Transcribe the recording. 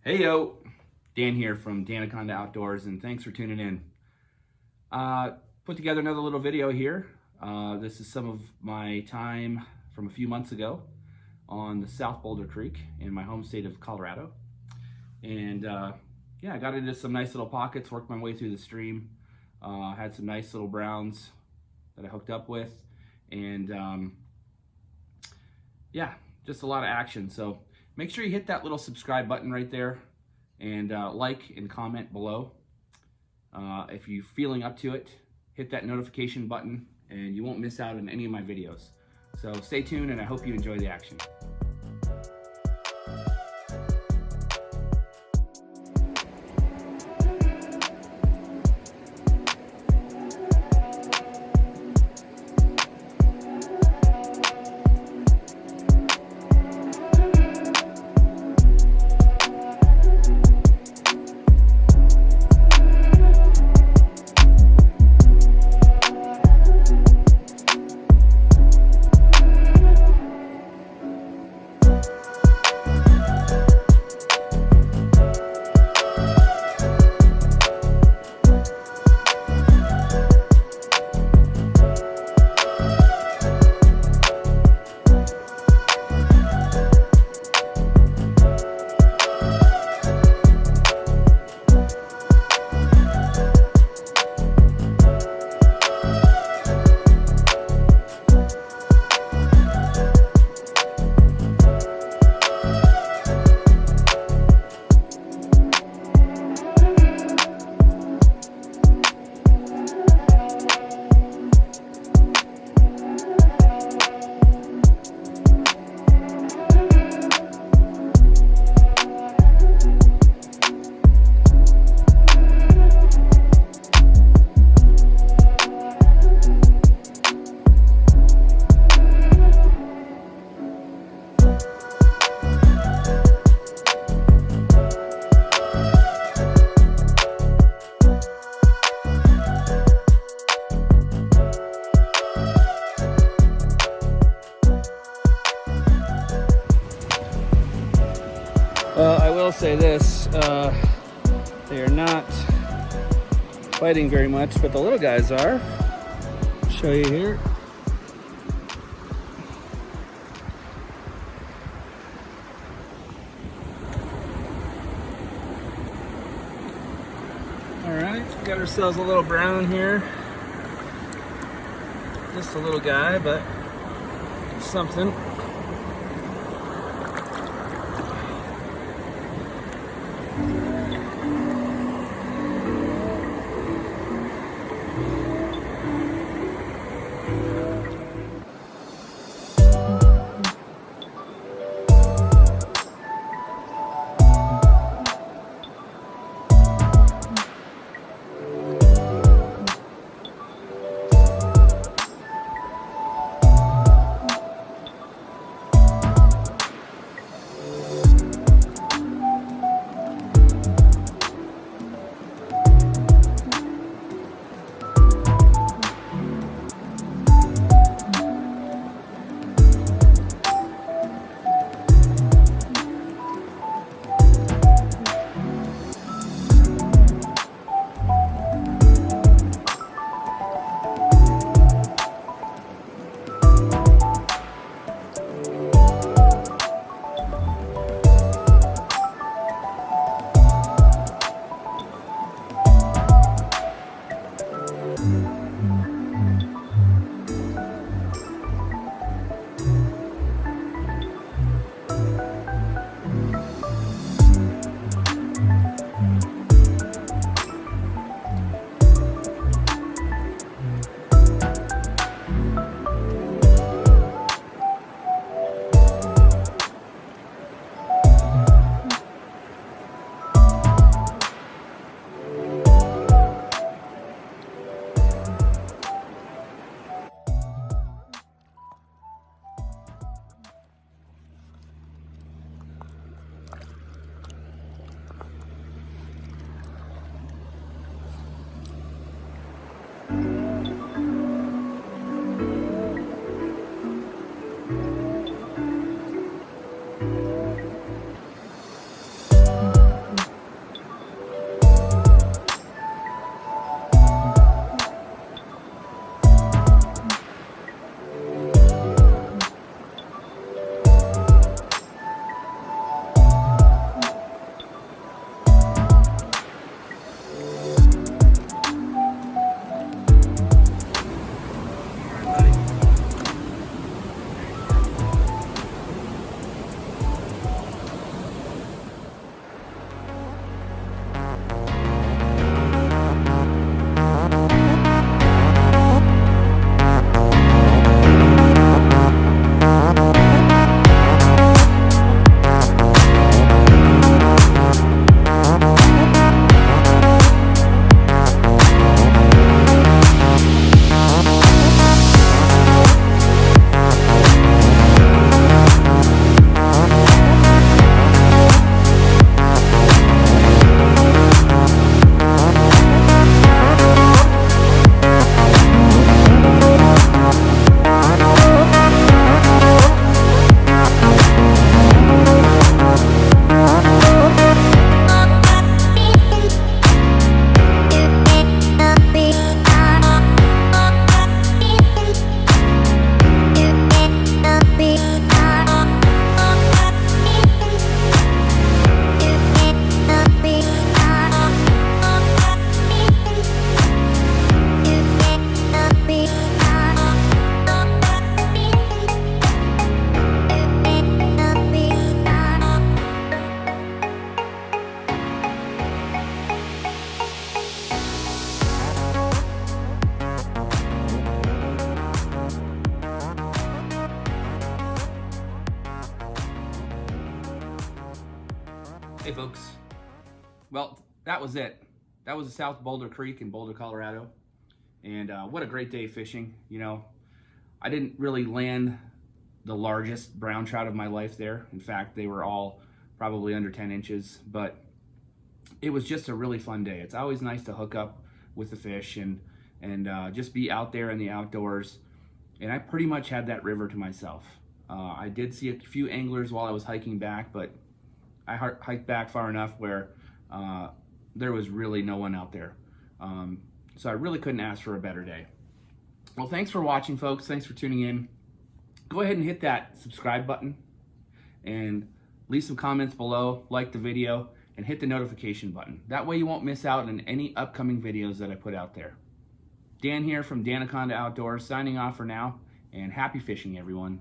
Hey yo, Dan here from Danaconda Outdoors, and thanks for tuning in. Put together another little video here. This is some of my time from a few months ago on the South Boulder Creek in my home state of Colorado. And yeah, I got into some nice little pockets, worked my way through the stream, had some nice little browns that I hooked up with, and yeah, just a lot of action. So make sure you hit that little subscribe button right there and like and comment below. If you're feeling up to it, hit that notification button and you won't miss out on any of my videos. So stay tuned and I hope you enjoy the action. Well, I will say this, they are not biting very much, but the little guys are. I'll show you here. All right, we got ourselves a little brown here. Just a little guy, but something. Well, that was it. That was the South Boulder Creek in Boulder, Colorado. And what a great day fishing. You know, I didn't really land the largest brown trout of my life there. In fact, they were all probably under 10 inches, but it was just a really fun day. It's always nice to hook up with the fish and just be out there in the outdoors. And I pretty much had that river to myself. I did see a few anglers while I was hiking back, but I hiked back far enough where there was really no one out there. So I really couldn't ask for a better day. Well, thanks for watching, folks. Thanks for tuning in. Go ahead and hit that subscribe button and leave some comments below, like the video, and hit the notification button. That way you won't miss out on any upcoming videos that I put out there. Dan here from Danaconda Outdoors, signing off for now, and happy fishing, everyone.